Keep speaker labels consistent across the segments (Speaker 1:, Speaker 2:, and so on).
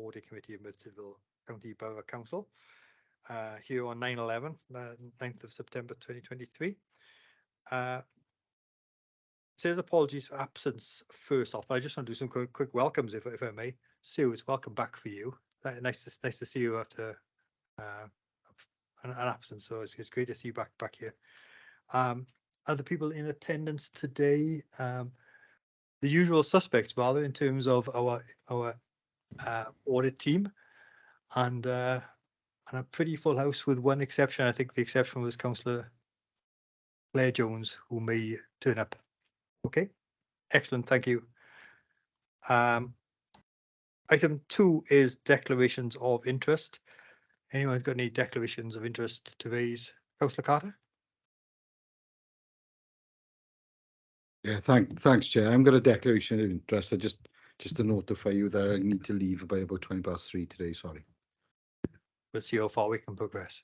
Speaker 1: Audit Committee of Myrtleville County Borough Council here on 9/11, 9th of September 2023. Says apologies for absence first off, but I just want to do some quick welcomes if I may. Sue, it's welcome back for you. Nice to see you after an absence, so it's great to see you back here. Other people in attendance today, the usual suspects rather in terms of our audit team, and a pretty full house with one exception. I think the exception was Councillor Claire Jones, who may turn up. Okay, excellent, thank you. Item 2 is declarations of interest. Anyone got any declarations of interest to raise? Councillor Carter?
Speaker 2: Yeah, thanks, Chair. I've got a declaration of interest. Just to notify you that I need to leave by about 3:20 today. Sorry.
Speaker 1: We'll see how far we can progress.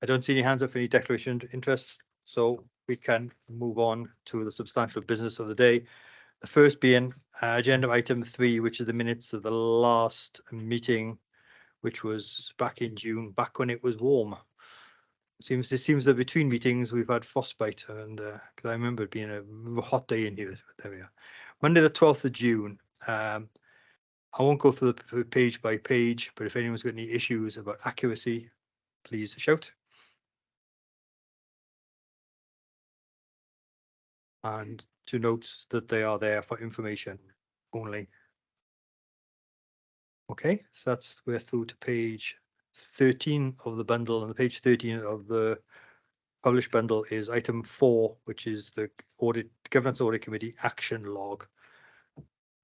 Speaker 1: I don't see any hands up for any declaration of interest, so we can move on to the substantial business of the day. The first being agenda item 3, which is the minutes of the last meeting, which was back in June, back when it was warm. It seems that between meetings we've had frostbite, and because I remember it being a hot day in here. There we are. Monday the 12th of June. I won't go through the page by page, but if anyone's got any issues about accuracy, please shout. And to note that they are there for information only. Okay, so we're through to page 13 of the bundle, and the page 13 of the published bundle is item 4, which is the Governance Audit Committee action log.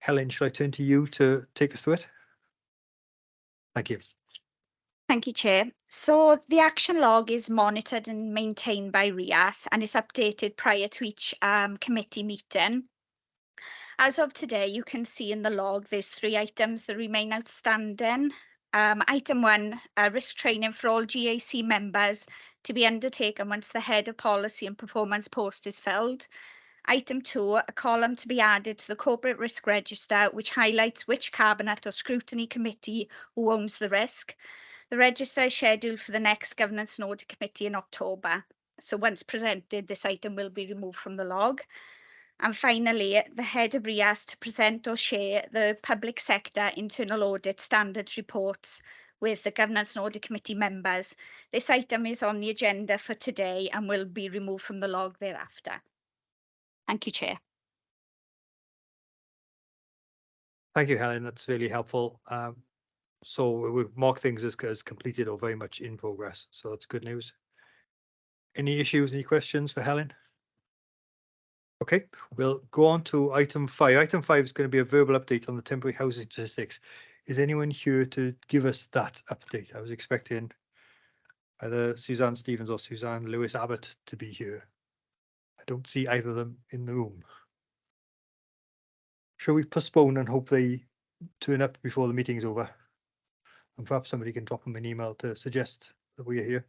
Speaker 1: Helen, should I turn to you to take us through it? Thank you.
Speaker 3: Thank you, Chair. So the action log is monitored and maintained by RIAS and is updated prior to each committee meeting. As of today, you can see in the log there's 3 items that remain outstanding. Item 1, risk training for all GAC members to be undertaken once the head of policy and performance post is filled. Item 2, a column to be added to the corporate risk register, which highlights which cabinet or scrutiny committee who owns the risk. The register is scheduled for the next Governance and Audit Committee in October. So once presented, this item will be removed from the log. And finally, the head of RIAS to present or share the public sector internal audit standards reports with the Governance and Audit Committee members. This item is on the agenda for today and will be removed from the log thereafter. Thank you, Chair.
Speaker 1: Thank you, Helen. That's really helpful. So we've marked things as completed or very much in progress. So that's good news. Any issues, any questions for Helen? Okay, we'll go on to item 5. Item 5 is going to be a verbal update on the temporary housing statistics. Is anyone here to give us that update? I was expecting either Suzanne Stevens or Suzanne Lewis Abbott to be here. I don't see either of them in the room. Shall we postpone and hope they turn up before the meeting's over? And perhaps somebody can drop them an email to suggest that we are here.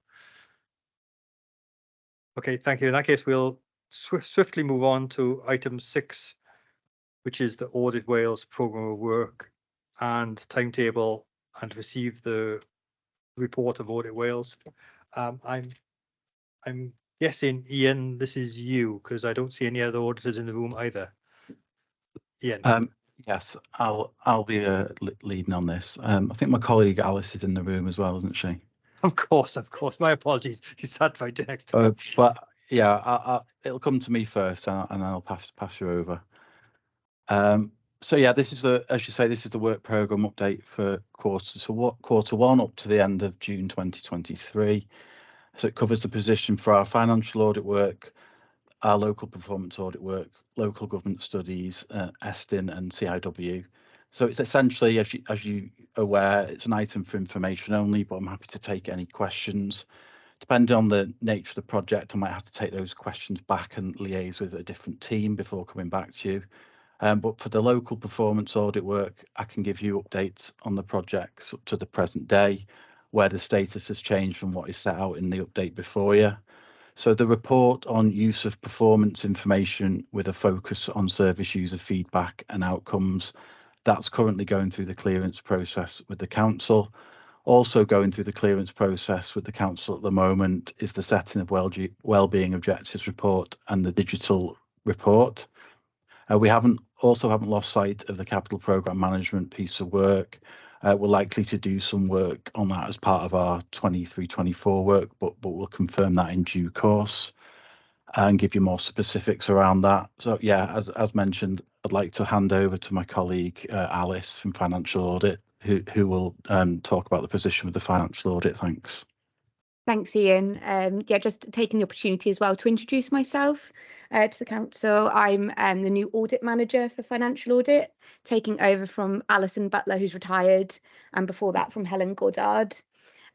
Speaker 1: Okay, thank you. In that case, we'll swiftly move on to item 6, which is the Audit Wales programme of work and timetable, and receive the report of Audit Wales. I'm guessing, Ian, this is you, because I don't see any other auditors in the room either. Ian.
Speaker 4: Yes, I'll be leading on this. I think my colleague Alice is in the room as well, isn't she?
Speaker 1: Of course. My apologies. You sat right next to me.
Speaker 4: But yeah, it'll come to me first, and I'll pass you over. So yeah, this is as you say, this is the work programme update for quarter 1 up to the end of June 2023. So it covers the position for our financial audit work, our local performance audit work, local government studies, ESTIN and CIW. So it's essentially, as you aware, it's an item for information only, but I'm happy to take any questions. Depending on the nature of the project, I might have to take those questions back and liaise with a different team before coming back to you. But for the local performance audit work, I can give you updates on the projects up to the present day, where the status has changed from what is set out in the update before you. So the report on use of performance information with a focus on service user feedback and outcomes, that's currently going through the clearance process with the council. Also going through the clearance process with the council at the moment is the setting of wellbeing objectives report and the digital report. We haven't lost sight of the capital programme management piece of work. We're likely to do some work on that as part of our 23-24 work, but we'll confirm that in due course and give you more specifics around that. So yeah, as mentioned, I'd like to hand over to my colleague Alice from Financial Audit, who will talk about the position with the Financial Audit. Thanks.
Speaker 5: Thanks, Ian. Yeah, just taking the opportunity as well to introduce myself to the council. I'm the new audit manager for Financial Audit, taking over from Alison Butler, who's retired, and before that from Helen Goddard.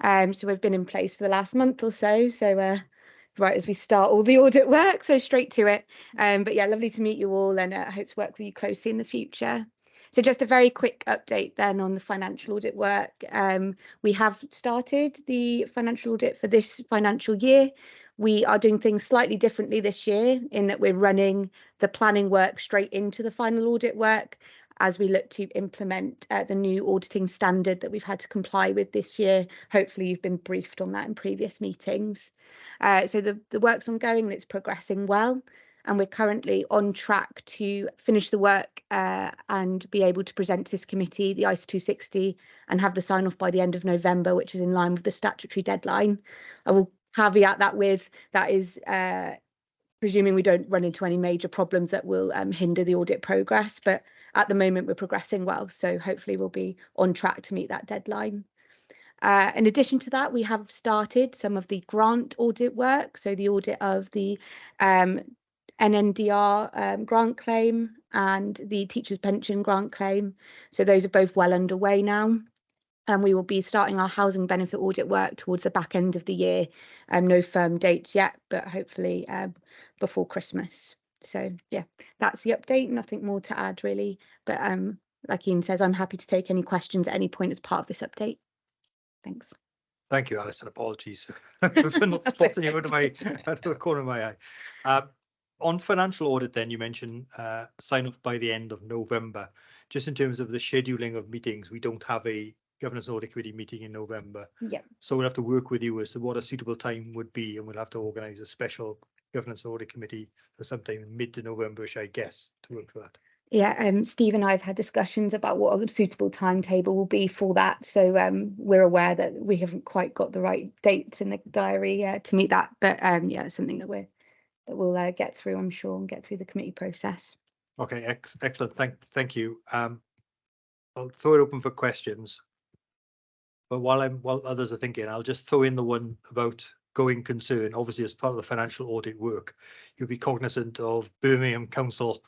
Speaker 5: So we've been in place for the last month or so. So right as we start all the audit work, so straight to it. But yeah, lovely to meet you all, and I hope to work with you closely in the future. So just a very quick update then on the financial audit work. We have started the financial audit for this financial year. We are doing things slightly differently this year in that we're running the planning work straight into the final audit work as we look to implement the new auditing standard that we've had to comply with this year. Hopefully you've been briefed on that in previous meetings. So the work's ongoing and it's progressing well. And we're currently on track to finish the work and be able to present to this committee the ISO 260 and have the sign off by the end of November, which is in line with the statutory deadline. I will caveat that with that is presuming we don't run into any major problems that will hinder the audit progress. But at the moment, we're progressing well. So hopefully we'll be on track to meet that deadline. In addition to that, we have started some of the grant audit work. So the audit of the NNDR grant claim and the teachers' pension grant claim. So those are both well underway now. And we will be starting our housing benefit audit work towards the back end of the year. No firm dates yet, but hopefully before Christmas. So yeah, that's the update. Nothing more to add really. But like Ian says, I'm happy to take any questions at any point as part of this update. Thanks.
Speaker 1: Thank you, Alice, and apologies for not spotting you out of the corner of my eye. On financial audit, then you mentioned sign off by the end of November. Just in terms of the scheduling of meetings, we don't have a governance and audit committee meeting in November.
Speaker 5: Yeah.
Speaker 1: So we'll have to work with you as to what a suitable time would be, and we'll have to organise a special governance and audit committee for sometime mid to November, I guess, to work for that.
Speaker 5: Yeah, Steve and I have had discussions about what a suitable timetable will be for that. So we're aware that we haven't quite got the right dates in the diary to meet that. But yeah, it's something that we'll get through, I'm sure, and get through the committee process.
Speaker 1: Okay, excellent. Thank you. I'll throw it open for questions. But while others are thinking, I'll just throw in the one about going concern. Obviously, as part of the financial audit work, you'll be cognizant of Birmingham Council,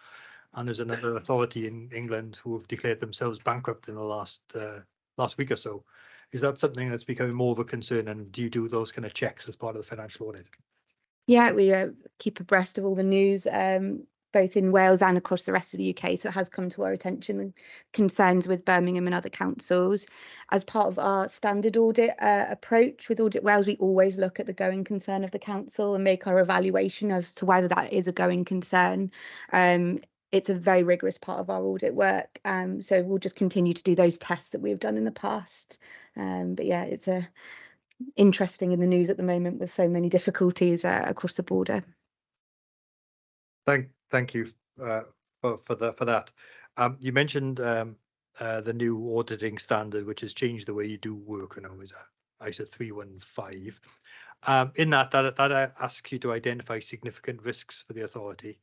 Speaker 1: and there's another authority in England who have declared themselves bankrupt in the last week or so. Is that something that's becoming more of a concern, and do you do those kind of checks as part of the financial audit?
Speaker 5: Yeah, we keep abreast of all the news, both in Wales and across the rest of the UK. So it has come to our attention, and concerns with Birmingham and other councils. As part of our standard audit approach with Audit Wales, we always look at the going concern of the council and make our evaluation as to whether that is a going concern. It's a very rigorous part of our audit work. So we'll just continue to do those tests that we've done in the past. But yeah, it's interesting in the news at the moment with so many difficulties across the border.
Speaker 1: Thank you for that. You mentioned the new auditing standard, which has changed the way you do work. I know is ISO 315. In that asks you to identify significant risks for the authority.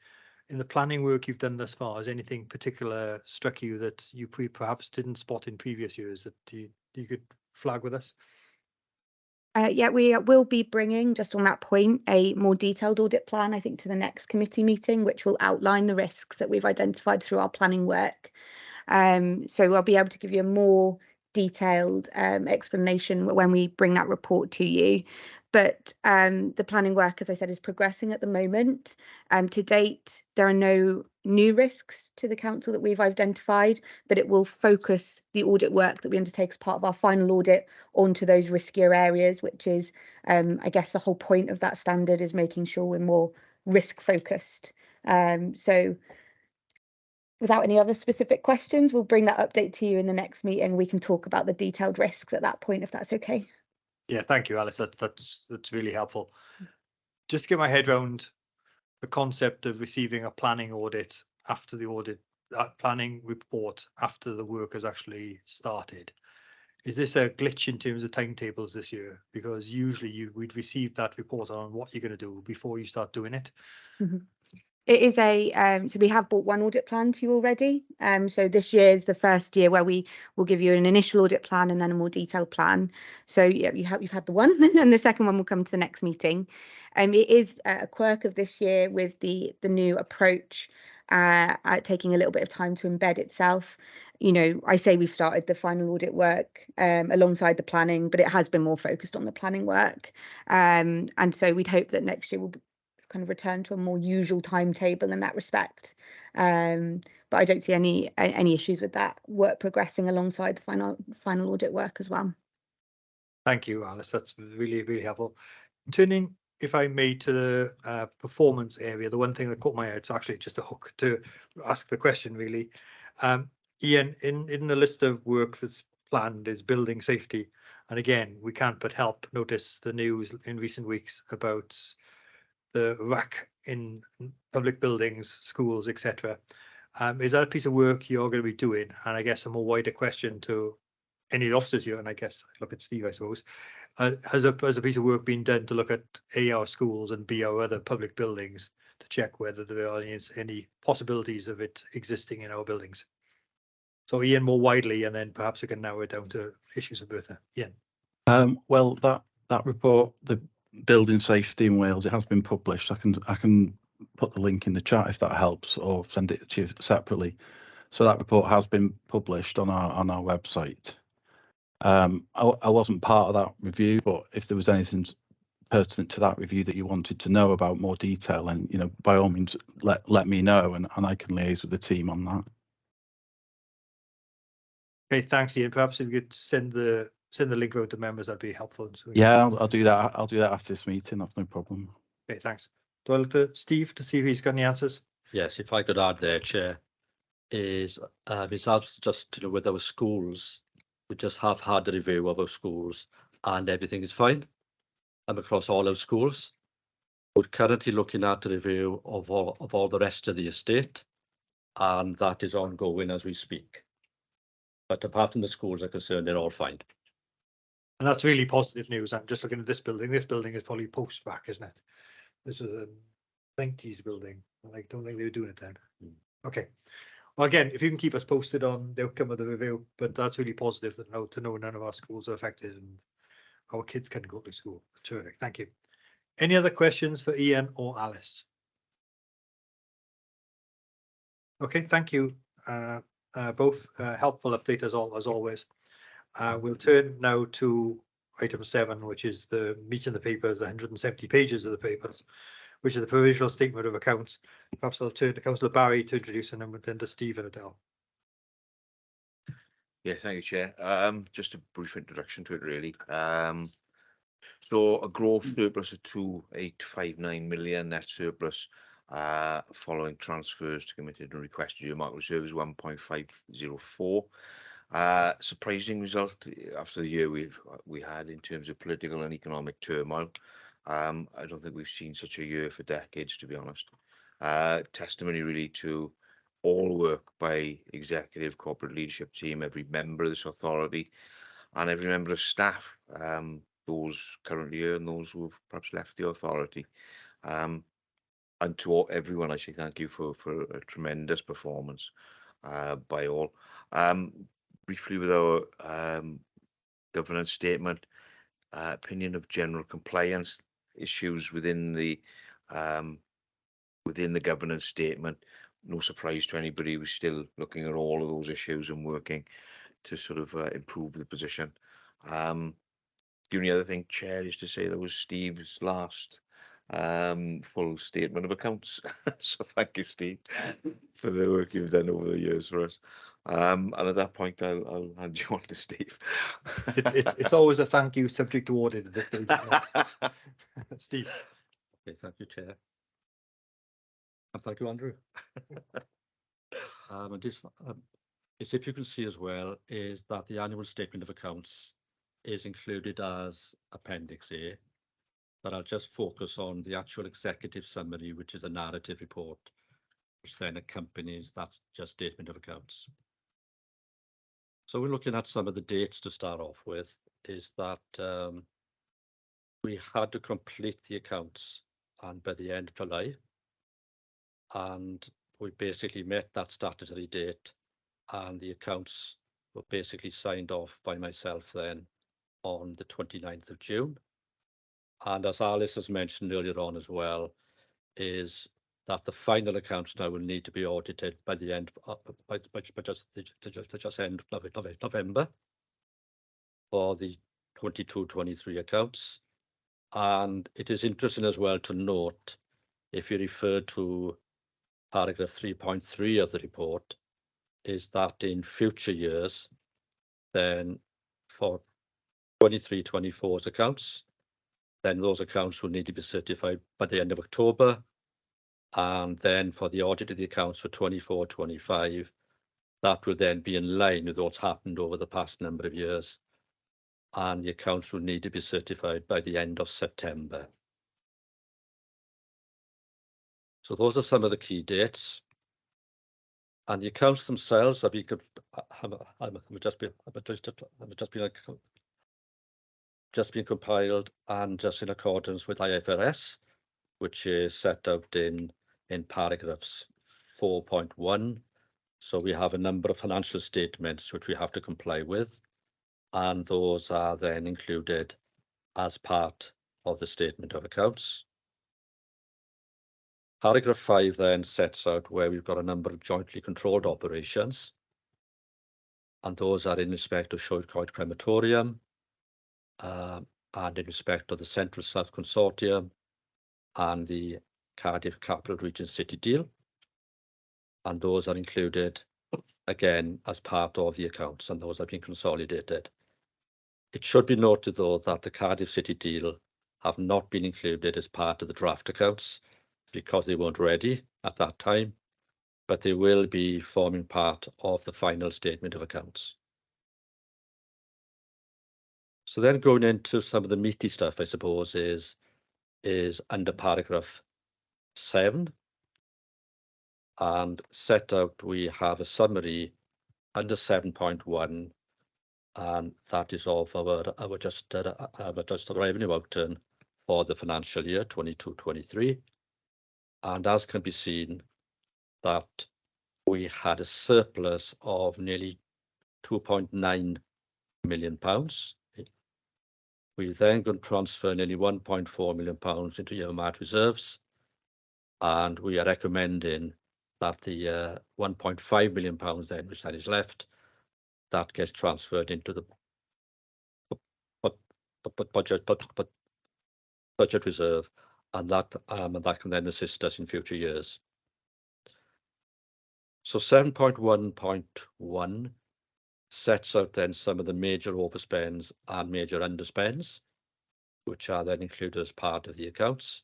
Speaker 1: In the planning work you've done thus far, has anything particular struck you that you perhaps didn't spot in previous years that you could flag with us?
Speaker 5: Yeah, we will be bringing, just on that point, a more detailed audit plan, I think, to the next committee meeting, which will outline the risks that we've identified through our planning work. So I'll be able to give you a more detailed explanation when we bring that report to you. But the planning work, as I said, is progressing at the moment. To date, there are no new risks to the council that we've identified, but it will focus the audit work that we undertake as part of our final audit onto those riskier areas, which is, I guess, the whole point of that standard is making sure we're more risk focused. So without any other specific questions, we'll bring that update to you in the next meeting. We can talk about the detailed risks at that point, if that's okay.
Speaker 1: Yeah, thank you, Alice. That's really helpful. Just to get my head around the concept of receiving a planning audit after the audit, planning report after the work has actually started. Is this a glitch in terms of timetables this year? Because usually we'd receive that report on what you're going to do before you start doing it.
Speaker 5: Mm-hmm. It is so we have brought one audit plan to you already. So this year is the first year where we will give you an initial audit plan and then a more detailed plan. So yeah, you've had the one, and the second one will come to the next meeting. It is a quirk of this year with the new approach, taking a little bit of time to embed itself. You know, I say we've started the final audit work alongside the planning, but it has been more focused on the planning work. And so we'd hope that next year we'll kind of return to a more usual timetable in that respect. But I don't see any issues with that work progressing alongside the final audit work as well.
Speaker 1: Thank you, Alice. That's really, really helpful. Turning, if I may, to the performance area, the one thing that caught my eye, it's actually just a hook to ask the question, really. Ian, in the list of work that's planned is building safety. And again, we can't but help notice the news in recent weeks about the rack in public buildings, schools, etc. Is that a piece of work you're going to be doing? And I guess a more wider question to any of the officers here, and I guess look at Steve, I suppose. Has a piece of work been done to look at A, our schools, and B, our other public buildings to check whether there are any possibilities of it existing in our buildings? So Ian, more widely, and then perhaps we can narrow it down to issues of Bertha. Ian.
Speaker 4: Well, that report, the building safety in Wales, it has been published. I can put the link in the chat if that helps, or send it to you separately. So that report has been published on our website. I wasn't part of that review, but if there was anything pertinent to that review that you wanted to know about more detail, then by all means let me know, and I can liaise with the team on that.
Speaker 1: Okay, thanks, Ian. Perhaps if you could send the link out to members, that'd be helpful. So
Speaker 4: yeah, I'll do that. I'll do that after this meeting. That's no problem.
Speaker 1: Okay, thanks. Do I look to Steve to see if he's got any answers?
Speaker 6: Yes, if I could add there, Chair, is it's just to do with our schools. We just have had a review of our schools and everything is fine. I'm across all our schools. We're currently looking at a review of all the rest of the estate, and that is ongoing as we speak. But apart from the schools are concerned, they're all fine.
Speaker 1: And that's really positive news. I'm just looking at this building. This building is probably post-back, isn't it? This is a 90s building. I don't think they were doing it then. Okay. Well, again, if you can keep us posted on the outcome of the review, but that's really positive to know none of our schools are affected and our kids can go to school. Terrific. Thank you. Any other questions for Ian or Alice? Okay, thank you. Both helpful update as always. We'll turn now to item 7, which is the meat in the papers, the 170 pages of the papers, which is the provisional statement of accounts. Perhaps I'll turn to Councillor Barry to introduce, and then to Steve and Adele.
Speaker 7: Yeah, thank you, Chair. Just a brief introduction to it, really. So a gross surplus of 2,859 million, net surplus following transfers to committed and requested earmark reserves 1.504. Surprising result after the year we had in terms of political and economic turmoil. I don't think we've seen such a year for decades, to be honest. Testimony really to all work by executive, corporate leadership team, every member of this authority, and every member of staff, those currently here and those who have perhaps left the authority. And to everyone, I say thank you for a tremendous performance by all. Briefly with our governance statement, opinion of general compliance issues within the governance statement. No surprise to anybody, we're still looking at all of those issues and working to sort of improve the position. The only other thing, Chair, is to say that was Steve's last full statement of accounts. So thank you, Steve, for the work you've done over the years for us. And at that point, I'll hand you on to Steve.
Speaker 1: It's always a thank you subject to audit at this stage. Steve.
Speaker 6: Okay, thank you, Chair. And thank you, Andrew. And this, is if you can see as well, is that the annual statement of accounts is included as Appendix A, but I'll just focus on the actual executive summary, which is a narrative report, which then accompanies that just statement of accounts. So we're looking at some of the dates to start off with, is that we had to complete the accounts and by the end of July, and we basically met that statutory date, and the accounts were basically signed off by myself then on the 29th of June. And as Alice has mentioned earlier on as well, is that the final accounts now will need to be audited by the end by just end of November for the 22-23 accounts. And it is interesting as well to note, if you refer to paragraph 3.3 of the report, is that in future years, then for 23-24's accounts, then those accounts will need to be certified by the end of October. And then for the audit of the accounts for 24-25, that will then be in line with what's happened over the past number of years. And the accounts will need to be certified by the end of September. So those are some of the key dates. And the accounts themselves have been just been compiled and just in accordance with IFRS, which is set out in paragraphs 4.1. So we have a number of financial statements which we have to comply with, and those are then included as part of the statement of accounts. Paragraph 5 then sets out where we've got a number of jointly controlled operations, and those are in respect of Shoalcourt Crematorium, and in respect of the Central South Consortium and the Cardiff Capital Region City deal. And those are included again as part of the accounts, and those have been consolidated. It should be noted though that the Cardiff City deal have not been included as part of the draft accounts because they weren't ready at that time, but they will be forming part of the final statement of accounts. So then going into some of the meaty stuff, I suppose, is under paragraph 7. And set out, we have a summary under 7.1, and that is of our adjusted revenue outturn for the financial year 22-23. And as can be seen, that we had a surplus of nearly £2.9 million. We then going to transfer nearly £1.4 million into earmarked reserves, and we are recommending that the £1.5 million then, which that is left, that gets transferred into the budget reserve, and that can then assist us in future years. So 7.1.1 sets out then some of the major overspends and major underspends, which are then included as part of the accounts.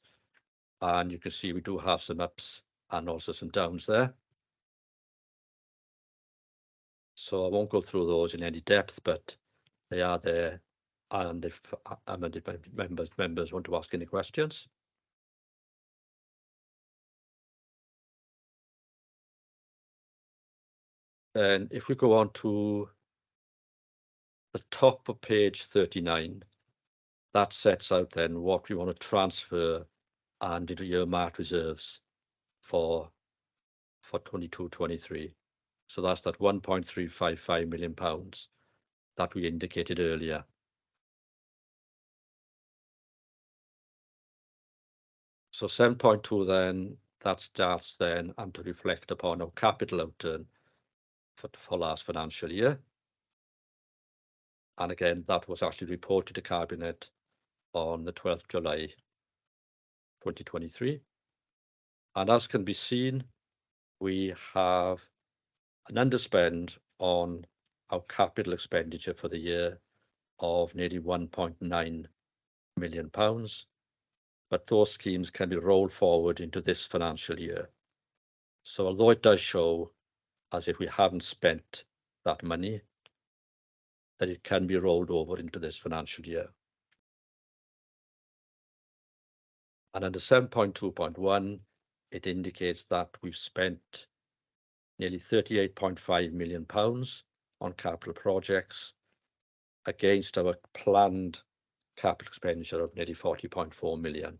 Speaker 6: And you can see we do have some ups and also some downs there. So I won't go through those in any depth, but they are there. And if members want to ask any questions. Then if we go on to the top of page 39, that sets out then what we want to transfer and into earmarked reserves for 22-23. So that's that £1.355 million that we indicated earlier. So 7.2 then, that starts then and to reflect upon our capital outturn for last financial year. And again, that was actually reported to Cabinet on the 12th July 2023. And as can be seen, we have an underspend on our capital expenditure for the year of nearly £1.9 million, but those schemes can be rolled forward into this financial year. So although it does show as if we haven't spent that money, that it can be rolled over into this financial year. And under 7.2.1, it indicates that we've spent nearly £38.5 million on capital projects against our planned capital expenditure of nearly 40.4 million.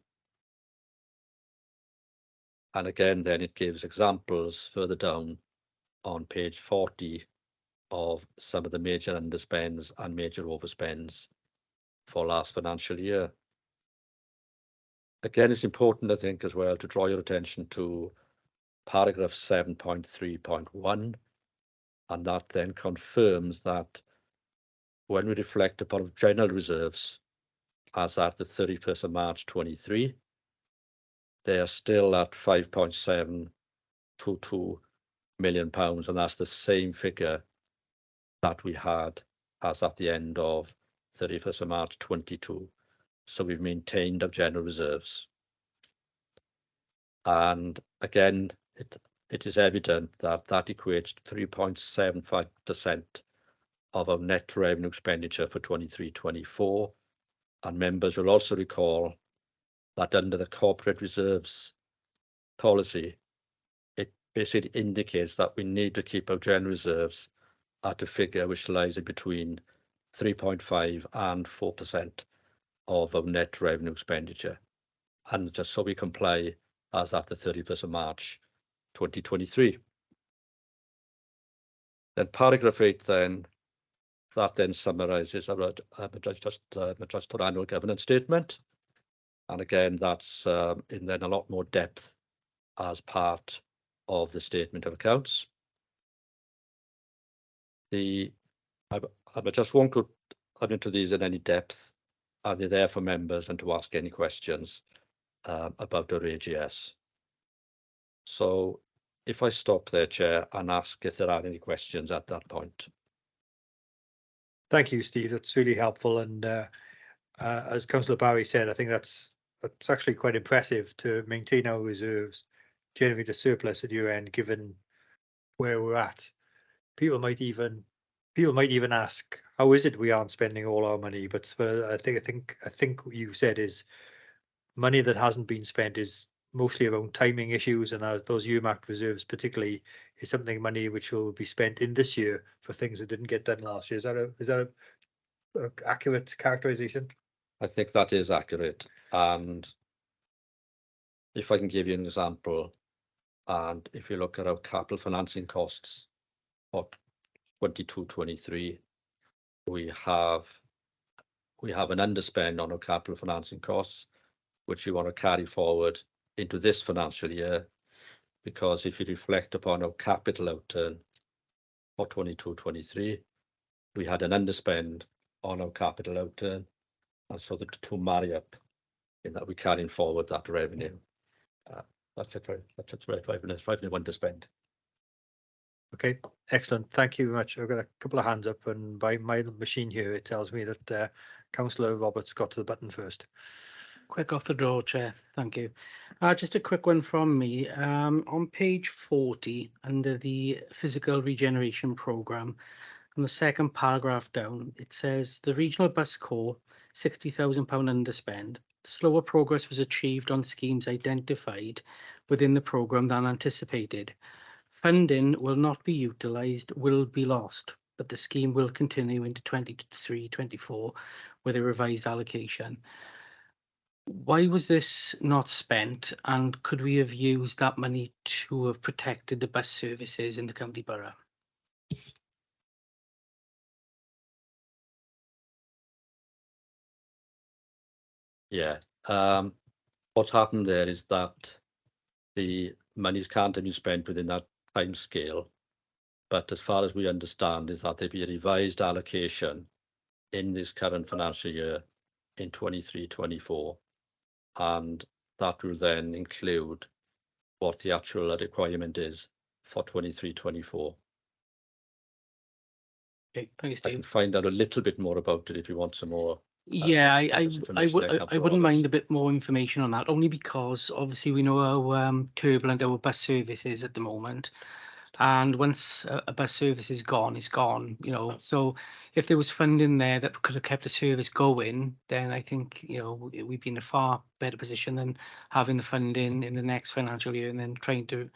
Speaker 6: And again, then it gives examples further down on page 40 of some of the major underspends and major overspends for last financial year. Again, it's important, I think, as well, to draw your attention to paragraph 7.3.1, and that then confirms that when we reflect upon general reserves as at the 31st of March 23, they are still at £5.722 million, and that's the same figure that we had as at the end of 31st of March 22. So we've maintained our general reserves. And again, it is evident that that equates to 3.75% of our net revenue expenditure for 23-24. And members will also recall that under the corporate reserves policy, it basically indicates that we need to keep our general reserves at a figure which lies in between 3.5 and 4% of our net revenue expenditure, and just so we comply as at the 31st of March 2023. Then paragraph 8 then, that then summarises our adjusted annual governance statement. And again, that's in then a lot more depth as part of the statement of accounts. I just won't go into these in any depth, and they're there for members and to ask any questions about our AGS. So if I stop there, Chair, and ask if there are any questions at that point.
Speaker 1: Thank you, Steve. That's really helpful. And as Councillor Barry said, I think that's actually quite impressive to maintain our reserves, generate a surplus at year end, given where we're at. People might even ask, how is it we aren't spending all our money? But I think what you said is money that hasn't been spent is mostly around timing issues, and those earmarked reserves particularly is something money which will be spent in this year for things that didn't get done last year. Is that a accurate characterization?
Speaker 6: I think that is accurate. And if I can give you an example, and if you look at our capital financing costs for 22-23, we have an underspend on our capital financing costs, which we want to carry forward into this financial year, because if you reflect upon our capital outturn for 22-23, we had an underspend on our capital outturn, and so the two marry up in that we're carrying forward that revenue. That's revenue underspend.
Speaker 1: Okay, excellent. Thank you very much. I've got a couple of hands up, and by my machine here, it tells me that Councillor Roberts got to the button first.
Speaker 8: Quick off the draw, Chair. Thank you. Just a quick one from me. On page 40, under the Physical Regeneration Programme, on the second paragraph down, it says the Regional Bus Corps, £60,000 underspend. Slower progress was achieved on schemes identified within the programme than anticipated. Funding will not be utilised, will be lost, but the scheme will continue into 23-24 with a revised allocation. Why was this not spent, and could we have used that money to have protected the bus services in the county borough?
Speaker 6: Yeah, what's happened there is that the monies can't be spent within that time scale, but as far as we understand is that there be a revised allocation in this current financial year in 23-24, and that will then include what the actual requirement is for 23-24.
Speaker 8: Okay, thank you,
Speaker 6: I can
Speaker 8: Steve.
Speaker 6: find out a little bit more about it if you want some more.
Speaker 8: Yeah,
Speaker 6: this information there,
Speaker 8: I
Speaker 6: Councillor
Speaker 8: wouldn't
Speaker 6: Roberts.
Speaker 8: mind a bit more information on that, only because obviously we know how turbulent our bus service is at the moment. And once a bus service is gone, it's gone, you know. So if there was funding there that could have kept the service going, then I think, you know, we'd be in a far better position than having the funding in the next financial year and then trying to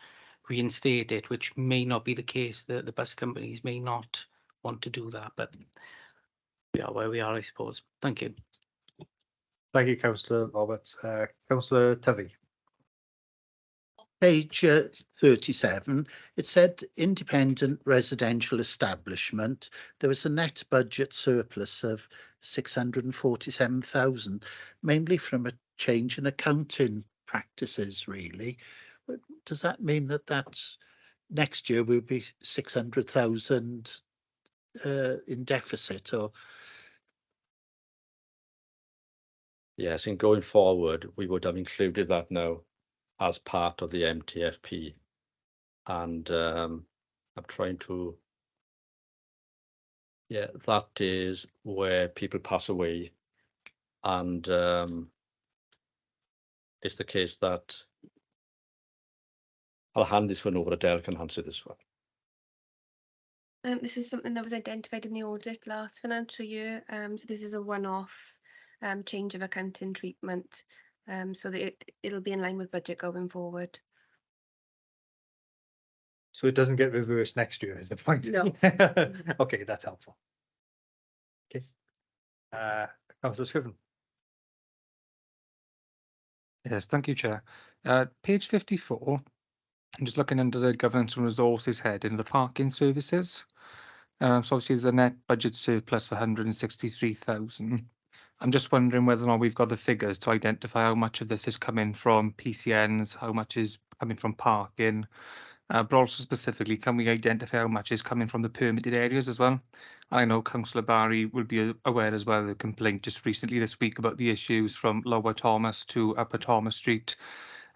Speaker 8: reinstate it, which may not be the case. The bus companies may not want to do that, but we are where we are, I suppose. Thank you.
Speaker 1: Thank you, Councillor Roberts. Councillor Tovey.
Speaker 9: Page 37, it said independent residential establishment. There was a net budget surplus of 647,000, mainly from a change in accounting practices, really. Does that mean that that's next year will be 600,000 in deficit, or?
Speaker 6: Yes, and going forward, we would have included that now as part of the MTFP. And I'm trying to, yeah, that is where people pass away. And it's the case that I'll hand this one over to Del, can answer this one.
Speaker 10: This was something that was identified in the audit last financial year. So this is a one-off change of accounting treatment, so that it'll be in line with budget going forward.
Speaker 1: So it doesn't get reversed next year, is the point?
Speaker 10: No.
Speaker 1: Okay, that's helpful. Okay. Councillor Scriven.
Speaker 11: Yes, thank you, Chair. Page 54, I'm just looking under the governance and resources head in the parking services. So obviously there's a net budget surplus of 163,000. I'm just wondering whether or not we've got the figures to identify how much of this is coming from PCNs, how much is coming from parking, but also specifically, can we identify how much is coming from the permitted areas as well? And I know Councillor Barry will be aware as well of the complaint just recently this week about the issues from Lower Thomas to Upper Thomas Street.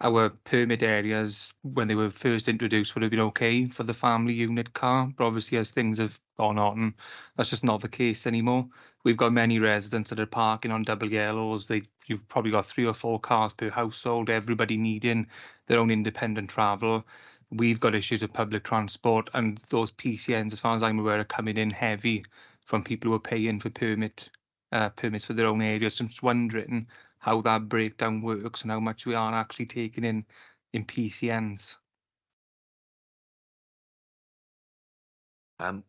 Speaker 11: Our permit areas, when they were first introduced, would have been okay for the family unit car, but obviously as things have gone on, that's just not the case anymore. We've got many residents that are parking on double yellows. You've probably got 3 or 4 cars per household, everybody needing their own independent travel. We've got issues of public transport, and those PCNs, as far as I'm aware, are coming in heavy from people who are paying for permits for their own areas. So I'm just wondering how that breakdown works and how much we are actually taking in PCNs.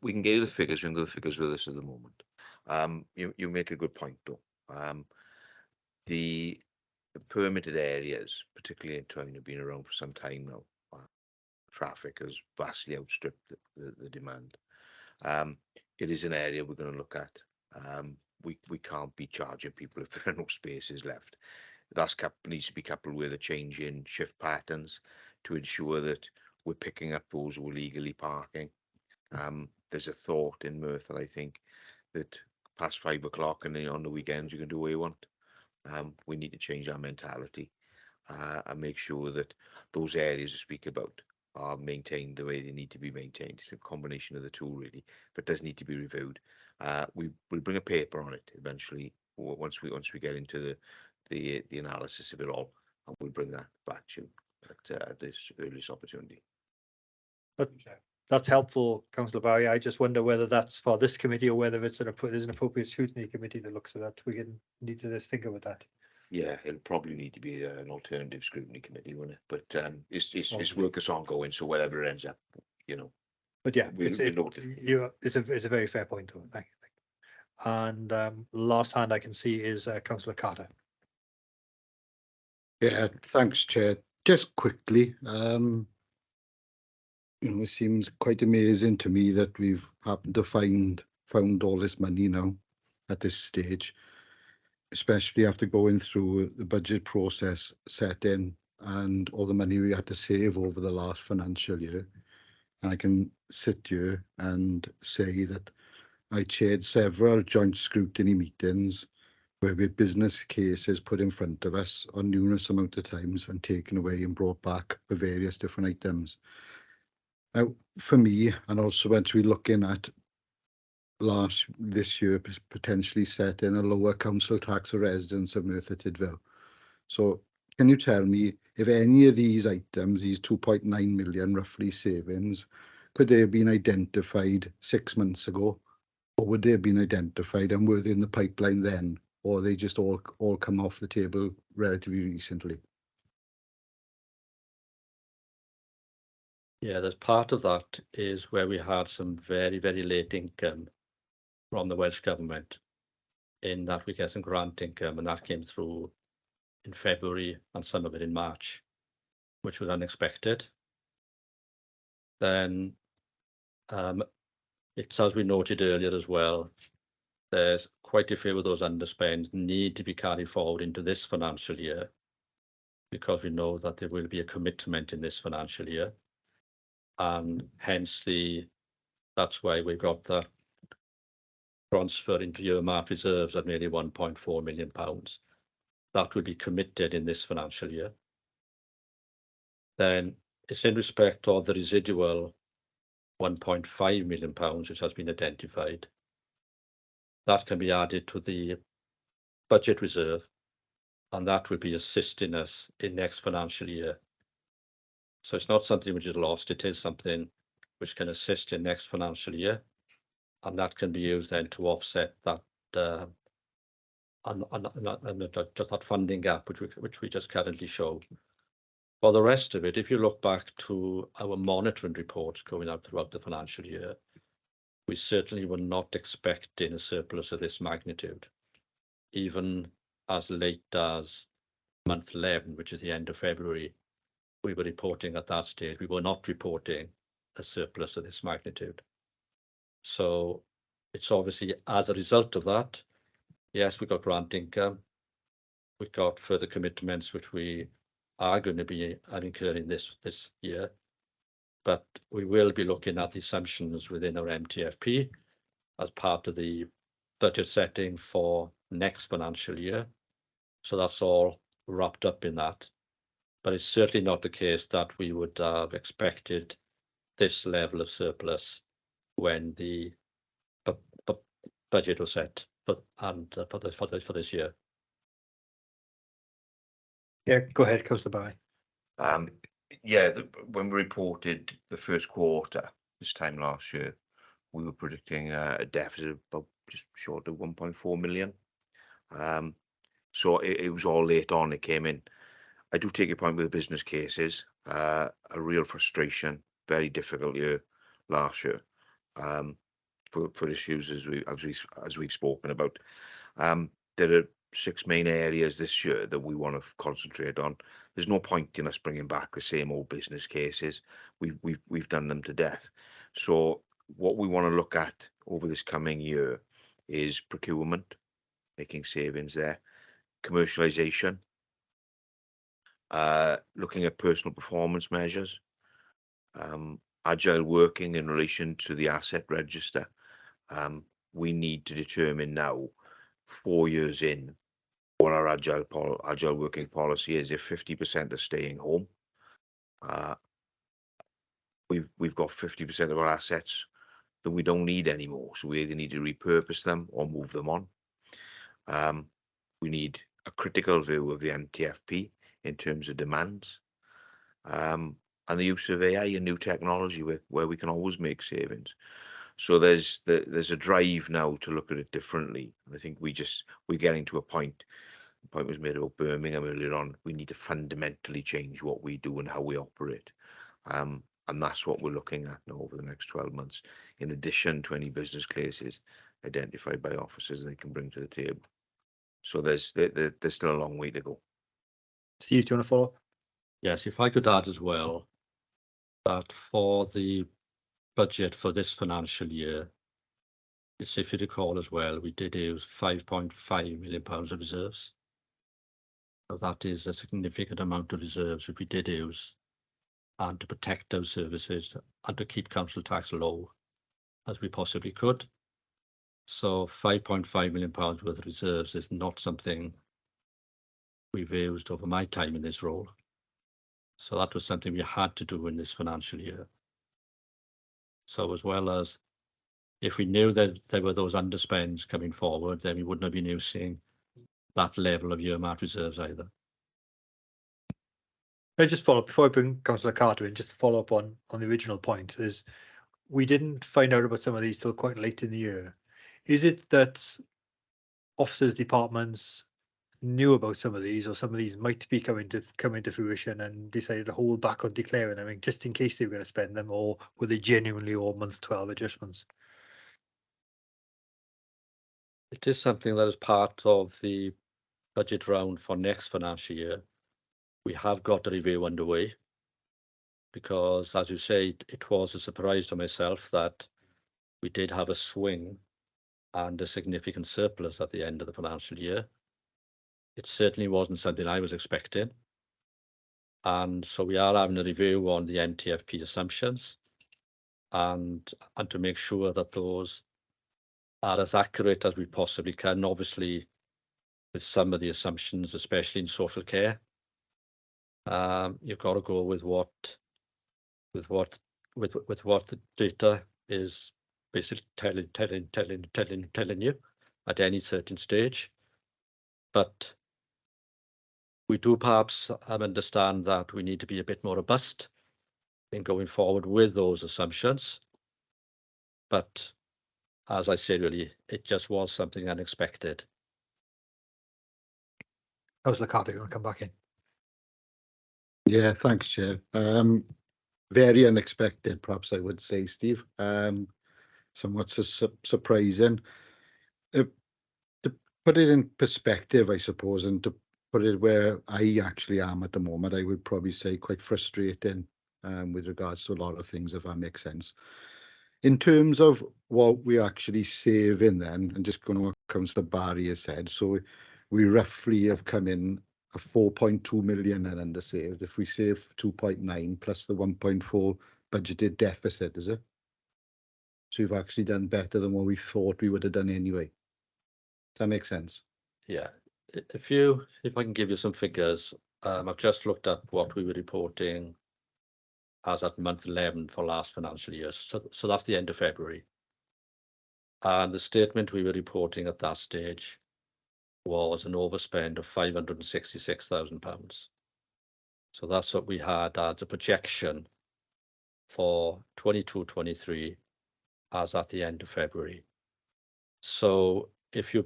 Speaker 7: We can get you the figures. We can go the figures with us at the moment. You make a good point, though. The permitted areas, particularly in town, have been around for some time now. Traffic has vastly outstripped the demand. It is an area we're going to look at. We can't be charging people if there are no spaces left. That needs to be coupled with a change in shift patterns to ensure that we're picking up those who are legally parking. There's a thought in Merthyr, I think, that past 5 o'clock and then on the weekends you can do what you want. We need to change our mentality and make sure that those areas you speak about are maintained the way they need to be maintained. It's a combination of the two, really, but does need to be reviewed. We'll bring a paper on it eventually once we get into the analysis of it all, and we'll bring that back to you at this earliest opportunity.
Speaker 1: But that's helpful, Councillor Barry. I just wonder whether that's for this committee or whether it's there's an appropriate scrutiny committee that looks at that. We need to just think about that.
Speaker 7: Yeah, it'll probably need to be an alternative scrutiny committee, won't it? But it's work that's ongoing, so whatever it ends up, you know.
Speaker 1: But yeah,
Speaker 7: We'll note it.
Speaker 1: it's a very fair point, though. Thank you. And last hand I can see is Councillor Carter.
Speaker 2: Yeah, thanks, Chair. Just quickly, it seems quite amazing to me that we've happened to found all this money now at this stage, especially after going through the budget process setting and all the money we had to save over the last financial year. And I can sit here and say that I chaired several joint scrutiny meetings where we had business cases put in front of us on numerous amount of times and taken away and brought back for various different items. Now, for me, and also when we're looking at this year, potentially setting a lower council tax for residents of Merthyr Tydfil. So can you tell me if any of these items, these 2.9 million roughly savings, could they have been identified 6 months ago? Or would they have been identified and were they in the pipeline then? Or they just all come off the table relatively recently?
Speaker 6: Yeah, there's part of that is where we had some very, very late income from the Welsh Government, in that we get some grant income, and that came through in February and some of it in March, which was unexpected. Then it's, as we noted earlier as well, there's quite a few of those underspends need to be carried forward into this financial year, because we know that there will be a commitment in this financial year, and hence that's why we got that transfer into earmarked reserves at nearly £1.4 million. That will be committed in this financial year. Then it's in respect of the residual £1.5 million which has been identified. That can be added to the budget reserve, and that will be assisting us in next financial year. So it's not something which is lost, it is something which can assist in next financial year, and that can be used then to offset that just that funding gap which we just currently show. For the rest of it, if you look back to our monitoring reports going out throughout the financial year, we certainly were not expecting a surplus of this magnitude. Even as late as month 11, which is the end of February, we were reporting at that stage, we were not reporting a surplus of this magnitude. So it's obviously as a result of that, yes, we got grant income, we got further commitments which we are going to be incurring this year, but we will be looking at the assumptions within our MTFP as part of the budget setting for next financial year. So that's all wrapped up in that. But it's certainly not the case that we would have expected this level of surplus when the budget was set for this year.
Speaker 1: Yeah, go ahead, Councillor Barry.
Speaker 7: Yeah, when we reported the first quarter this time last year, we were predicting a deficit of about just short of 1.4 million. So it was all late on, it came in. I do take your point with the business cases, a real frustration, very difficult year last year, for issues as we've spoken about. There are 6 main areas this year that we want to concentrate on. There's no point in us bringing back the same old business cases. We've done them to death. So what we want to look at over this coming year is procurement, making savings there, commercialization, looking at personal performance measures, agile working in relation to the asset register. We need to determine now, 4 years in, what our agile working policy is. If 50% are staying home, we've got 50% of our assets that we don't need anymore, so we either need to repurpose them or move them on. We need a critical view of the MTFP in terms of demands, and the use of AI and new technology where we can always make savings. So there's a drive now to look at it differently. I think we're getting to a point. The point was made about Birmingham earlier on. We need to fundamentally change what we do and how we operate, and that's what we're looking at now over the next 12 months. In addition to any business cases identified by officers they can bring to the table. So there's still a long way to go.
Speaker 1: Steve, do you want to follow up?
Speaker 6: Yes, if I could add as well, that for the budget for this financial year, it's, if you recall as well, we did use £5.5 million of reserves. So that is a significant amount of reserves which we did use, and to protect those services and to keep council tax low as we possibly could. So £5.5 million worth of reserves is not something we've used over my time in this role. So that was something we had to do in this financial year. So as well as if we knew that there were those underspends coming forward, then we wouldn't have been using that level of earmarked reserves either.
Speaker 1: I just follow up before I bring Councillor Carter in, just to follow up on the original point is we didn't find out about some of these till quite late in the year. Is it that officers, departments knew about some of these, or some of these might be coming to fruition and decided to hold back on declaring them, just in case they were going to spend them, or were they genuinely all month 12 adjustments?
Speaker 6: It is something that is part of the budget round for next financial year. We have got a review underway because, as you say, it was a surprise to myself that we did have a swing and a significant surplus at the end of the financial year. It certainly wasn't something I was expecting. And so we are having a review on the MTFP assumptions and to make sure that those are as accurate as we possibly can, obviously with some of the assumptions, especially in social care. You've got to go with what the data is basically telling you at any certain stage. But we do perhaps understand that we need to be a bit more robust in going forward with those assumptions. But as I said, really, it just was something unexpected.
Speaker 1: Councillor Carter, you want to come back in?
Speaker 2: Yeah, thanks, Chair. Very unexpected, perhaps I would say, Steve. Somewhat surprising. To put it in perspective, I suppose, and to put it where I actually am at the moment, I would probably say quite frustrating with regards to a lot of things, if that makes sense. In terms of what we actually saving then, and just going to what Councillor Barry has said, so we roughly have come in a 4.2 million and under saved. If we save 2.9 plus the 1.4 budgeted deficit, is it? So we've actually done better than what we thought we would have done anyway. Does that make sense?
Speaker 6: Yeah, if I can give you some figures, I've just looked at what we were reporting as at month 11 for last financial year. So that's the end of February. And the statement we were reporting at that stage was an overspend of £566,000. So that's what we had as a projection for 22-23 as at the end of February. So if you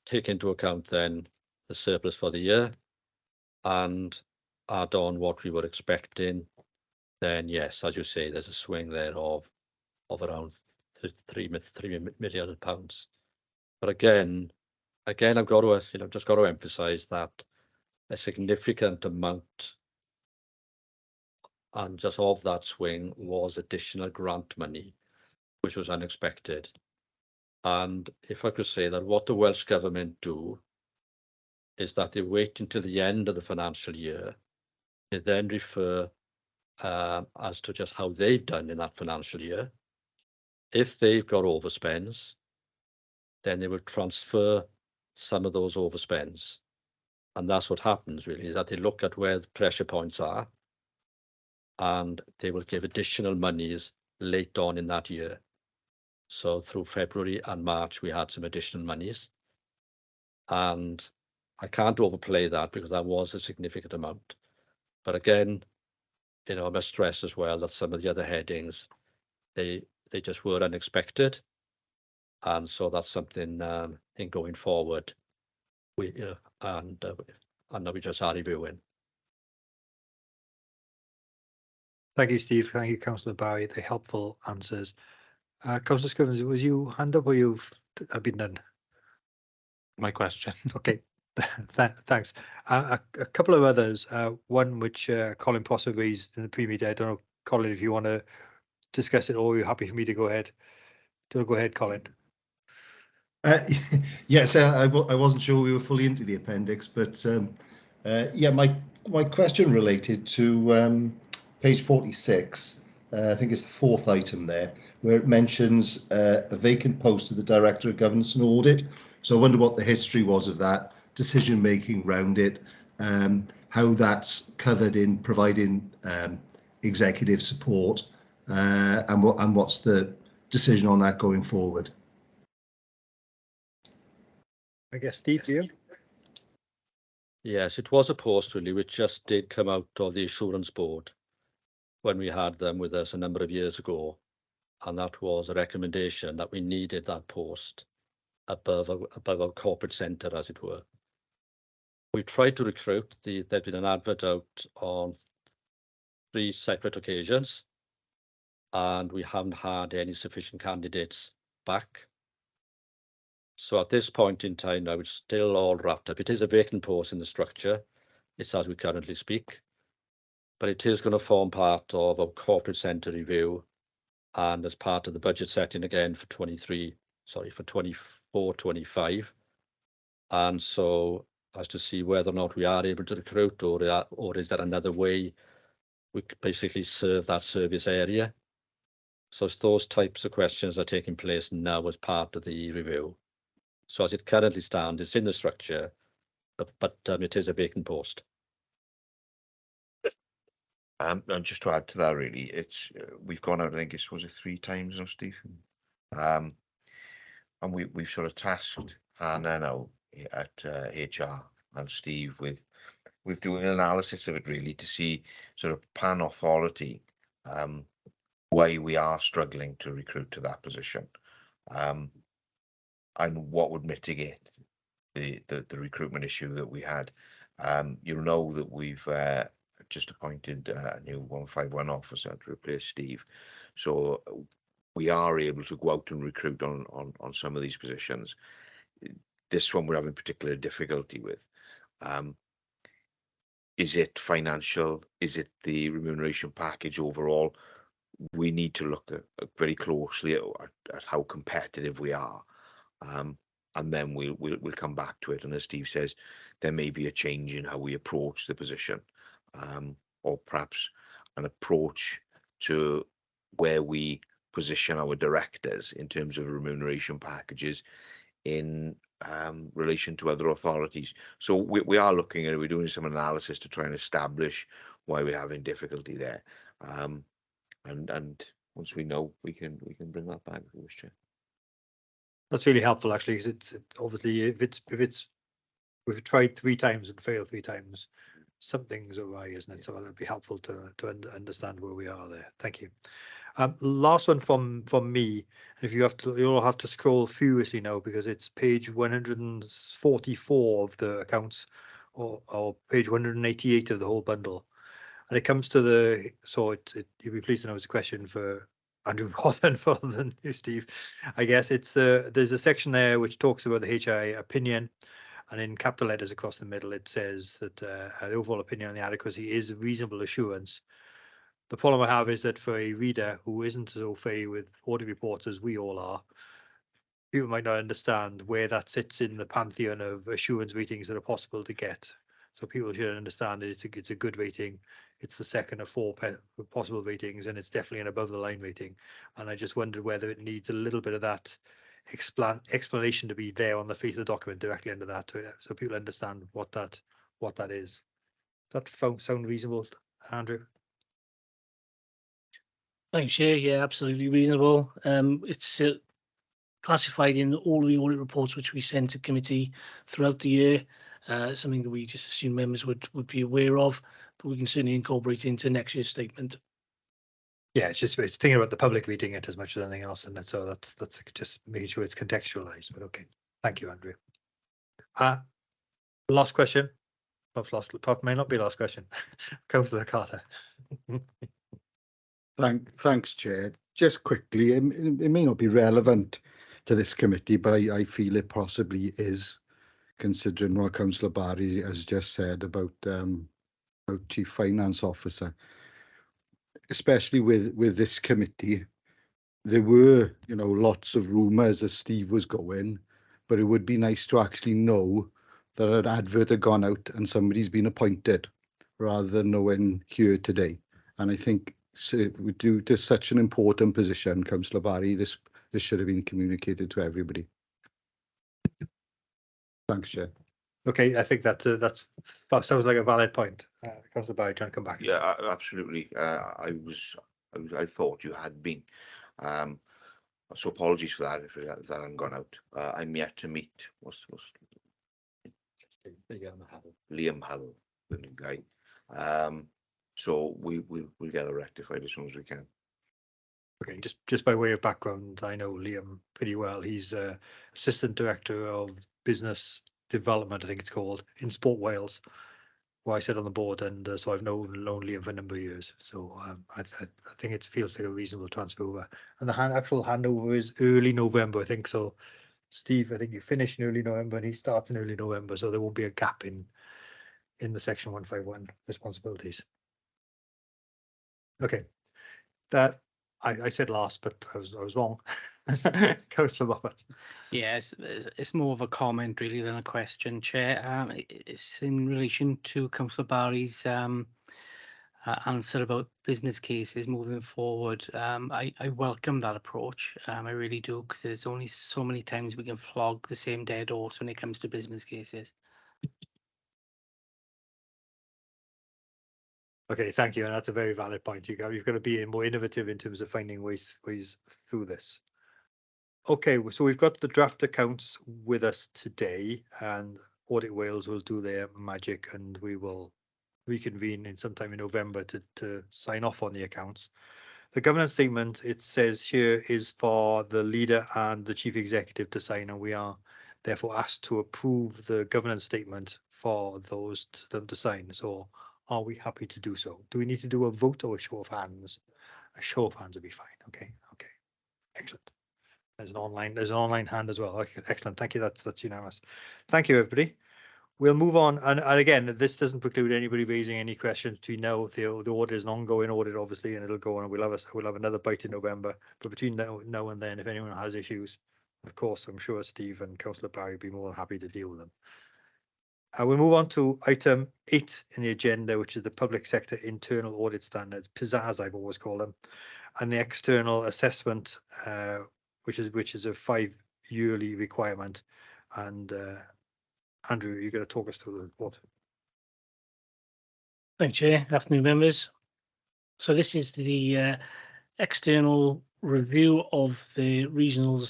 Speaker 6: take into account then the surplus for the year and add on what we were expecting, then yes, as you say, there's a swing there of around £3 million. But again, I've got to, just got to emphasise that a significant amount and just of that swing was additional grant money, which was unexpected. And if I could say that what the Welsh Government do is that they wait until the end of the financial year, they then refer as to just how they've done in that financial year. If they've got overspends, then they will transfer some of those overspends. And that's what happens really, is that they look at where the pressure points are and they will give additional monies late on in that year. So through February and March, we had some additional monies. And I can't overplay that because that was a significant amount. But again, I must stress as well that some of the other headings, they just were unexpected. And so that's something in going forward, we we just are reviewing.
Speaker 1: Thank you, Steve. Thank you, Councillor Barry. The helpful answers. Councillor Scrivens, was you hand up or you've been done?
Speaker 11: My question.
Speaker 1: Okay, thanks. A couple of others. One which Colin Prosser raised in the pre-meet. I don't know, Colin, if you want to discuss it, or you're happy for me to go ahead. Do you want to go ahead, Colin?
Speaker 12: Yes, I wasn't sure we were fully into the appendix, but yeah, my question related to page 46, I think it's the fourth item there, where it mentions a vacant post of the Director of Governance and Audit. So I wonder what the history was of that, decision making around it, how that's covered in providing executive support, and what's the decision on that going forward.
Speaker 1: I guess, Steve, you?
Speaker 6: Yes, it was a post really, which just did come out of the Assurance Board when we had them with us a number of years ago. And that was a recommendation that we needed that post above our corporate centre, as it were. We tried to recruit. There's been an advert out on 3 separate occasions, and we haven't had any sufficient candidates back. So at this point in time now, it's still all wrapped up. It is a vacant post in the structure. It's as we currently speak, but it is going to form part of our corporate centre review and as part of the budget setting again for 24-25. And so as to see whether or not we are able to recruit, or is there another way we could basically serve that service area. So it's those types of questions are taking place now as part of the review. So as it currently stands, it's in the structure, but it is a vacant post.
Speaker 7: And just to add to that, really, it's we've gone out. I think it was 3 times now, Stephen. And we've sort of tasked Hannah now at HR and Steve with doing an analysis of it, really, to see sort of pan authority why we are struggling to recruit to that position, and what would mitigate the recruitment issue that we had. You'll know that we've just appointed a new 151 officer to replace Steve, so we are able to go out and recruit on some of these positions. This one we're having particular difficulty with. Is it financial? Is it the remuneration package overall? We need to look at very closely at how competitive we are, and then we'll come back to it. And as Steve says, there may be a change in how we approach the position, or perhaps an approach to where we position our directors in terms of remuneration packages in relation to other authorities. So we are looking at it. We're doing some analysis to try and establish why we're having difficulty there. And once we know, we can bring that back, if we wish to.
Speaker 1: That's really helpful, actually, because it's obviously if we've tried 3 times and failed 3 times, something's awry, isn't it? So that'd be helpful to understand where we are there. Thank you. Last one from me. If you'll have to scroll furiously now because it's page 144 of the accounts, or page 188 of the whole bundle. And it comes to you'll be pleased to know it's a question for Andrew rather than you, Steve. I guess there's a section there which talks about the HI opinion, and in capital letters across the middle it says that the overall opinion on the adequacy is reasonable assurance. The problem I have is that for a reader who isn't so au fait with audit reports as we all are, people might not understand where that sits in the pantheon of assurance ratings that are possible to get. So people should understand that it's a good rating. It's the second of 4 possible ratings, and it's definitely an above the line rating. And I just wondered whether it needs a little bit of that explanation to be there on the face of the document directly under that, so people understand what that is. Does that sound reasonable, Andrew?
Speaker 13: Thanks, Chair. Yeah, absolutely reasonable. It's classified in all of the audit reports which we send to committee throughout the year. Something that we just assume members would be aware of, but we can certainly incorporate it into next year's statement. Yeah,
Speaker 1: it's thinking about the public reading it as much as anything else, and so that's just making sure it's contextualized. But okay, thank you, Andrew. Last question. Perhaps may not be last question. Councillor Carter.
Speaker 2: Thanks, Chair. Just quickly, it may not be relevant to this committee, but I feel it possibly is, considering what Councillor Barry has just said about Chief Finance Officer. Especially with this committee, there were, lots of rumours as Steve was going, but it would be nice to actually know that an advert had gone out and somebody's been appointed, rather than knowing here today. And I think So due to such an important position, Councillor Barry, this should have been communicated to everybody. Thanks, Chair.
Speaker 1: Okay, I think that sounds like a valid point. Councillor Barry, trying to come back.
Speaker 7: Yeah, absolutely. I thought you had been. So apologies for that if that hadn't gone out. I'm yet to meet what's Liam Hull, the new guy. So we'll get it rectified as soon as we can.
Speaker 1: Okay, just by way of background, I know Liam pretty well. He's Assistant Director of Business Development, I think it's called, in Sport Wales, where I sit on the board, and so I've known Liam for a number of years. So I think it feels like a reasonable transfer over. And the actual handover is early November, I think. So Steve, I think you finish in early November and he starts in early November, so there won't be a gap in the Section 151 responsibilities. Okay, that I said last, but I was wrong. Councillor Roberts.
Speaker 8: Yes, it's more of a comment really than a question, Chair. It's in relation to Councillor Barry's answer about business cases moving forward. I welcome that approach. I really do, because there's only so many times we can flog the same dead horse when it comes to business cases.
Speaker 1: Okay, thank you, and that's a very valid point. You've got to be more innovative in terms of finding ways through this. Okay, so we've got the draft accounts with us today, and Audit Wales will do their magic, and we will reconvene in sometime in November to sign off on the accounts. The governance statement, it says here, is for the leader and the chief executive to sign, and we are therefore asked to approve the governance statement for them to sign. So are we happy to do so? Do we need to do a vote or a show of hands? A show of hands would be fine. Okay, excellent. There's an online hand as well. Okay, excellent. Thank you. That's unanimous. Thank you, everybody. We'll move on, and again, this doesn't preclude anybody raising any questions between now. The audit is an ongoing audit, obviously, and it'll go on. We'll have another bite in November. But between now and then, if anyone has issues, of course, I'm sure Steve and Councillor Barry will be more than happy to deal with them. We'll move on to item 8 in the agenda, which is the public sector internal audit standards, PISAS, I've always called them, and the external assessment, which is a 5-yearly requirement. And Andrew, you're going to talk us through the report.
Speaker 13: Thank you, Chair. Afternoon, members. So this is the external review of the regional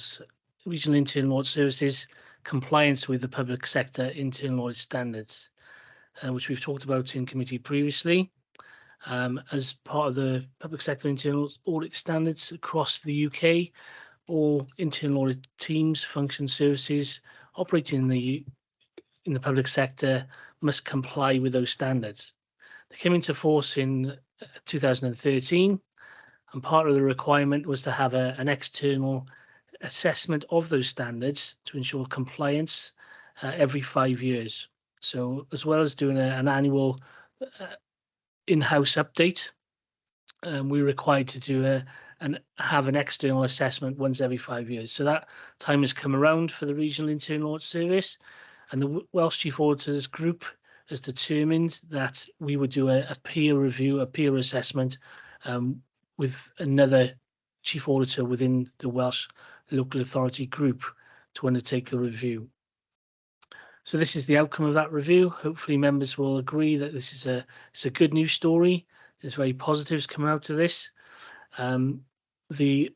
Speaker 13: internal audit services compliance with the public sector internal audit standards, which we've talked about in committee previously. As part of the public sector internal audit standards across the UK, all internal audit teams, function services operating in the public sector must comply with those standards. They came into force in 2013, and part of the requirement was to have an external assessment of those standards to ensure compliance every 5 years. So as well as doing an annual in-house update, we're required to do and have an external assessment once every 5 years. So that time has come around for the Regional Internal Audit Service, and the Welsh Chief Auditors Group has determined that we would do a peer review, a peer assessment with another Chief Auditor within the Welsh Local Authority Group to undertake the review. So this is the outcome of that review. Hopefully members will agree that this is a good news story. There's very positives coming out of this. The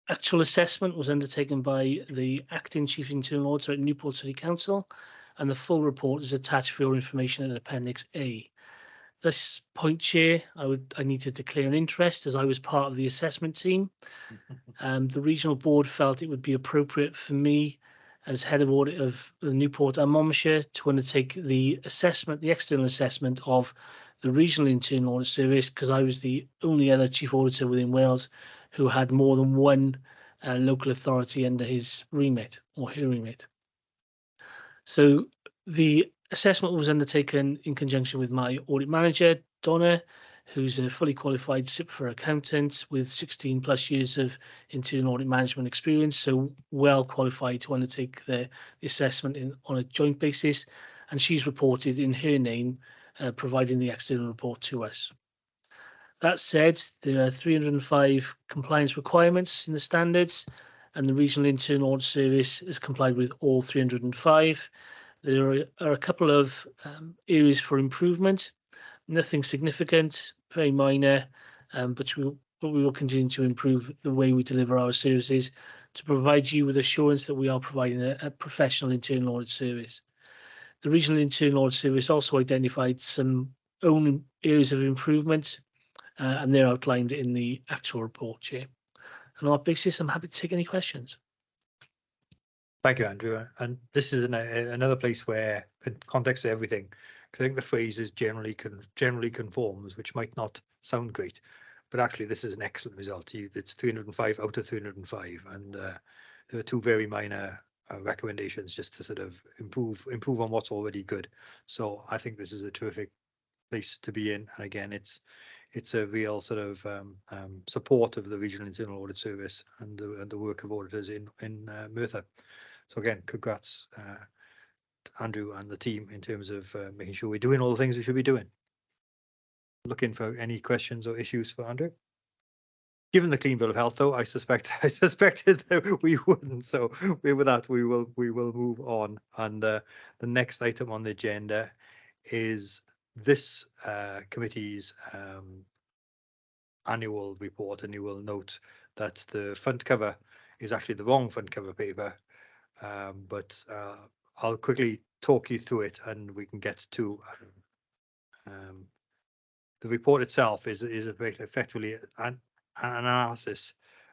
Speaker 13: actual assessment was undertaken by the Acting Chief Internal Auditor at Newport City Council, and the full report is attached for your information in Appendix A. This point, Chair, I need to declare an interest as I was part of the assessment team. The regional board felt it would be appropriate for me as head of audit of Newport and Monmouthshire to undertake the assessment, the external assessment of the Regional Internal Audit Service, because I was the only other chief auditor within Wales who had more than one local authority under his remit or her remit. So the assessment was undertaken in conjunction with my audit manager, Donna, who's a fully qualified CIPFA accountant with 16 plus years of internal audit management experience, so well qualified to undertake the assessment on a joint basis. And she's reported in her name, providing the external report to us. That said, there are 305 compliance requirements in the standards, and the Regional Internal Audit Service has complied with all 305. There are a couple of areas for improvement, nothing significant, very minor, but we will continue to improve the way we deliver our services to provide you with assurance that we are providing a professional internal audit service. The Regional Internal Audit Service also identified some own areas of improvement, and they're outlined in the actual report, Chair. And on that basis, I'm happy to take any questions.
Speaker 1: Thank you, Andrew. And this is another place where, in context of everything, because I think the phrase is generally conforms, which might not sound great, but actually this is an excellent result. It's 305 out of 305, and there are two very minor recommendations just to sort of improve on what's already good. So I think this is a terrific place to be in. And again, it's a real sort of support of the Regional Internal Audit Service and the work of auditors in Merthyr. So again, congrats to Andrew and the team in terms of making sure we're doing all the things we should be doing. Looking for any questions or issues for Andrew? Given the clean bill of health, though, I suspected that we wouldn't. So with that, we will move on. And the next item on the agenda is this committee's annual report, and you will note that the front cover is actually the wrong front cover paper. But I'll quickly talk you through it, and we can get to the report itself. Is effectively an analysis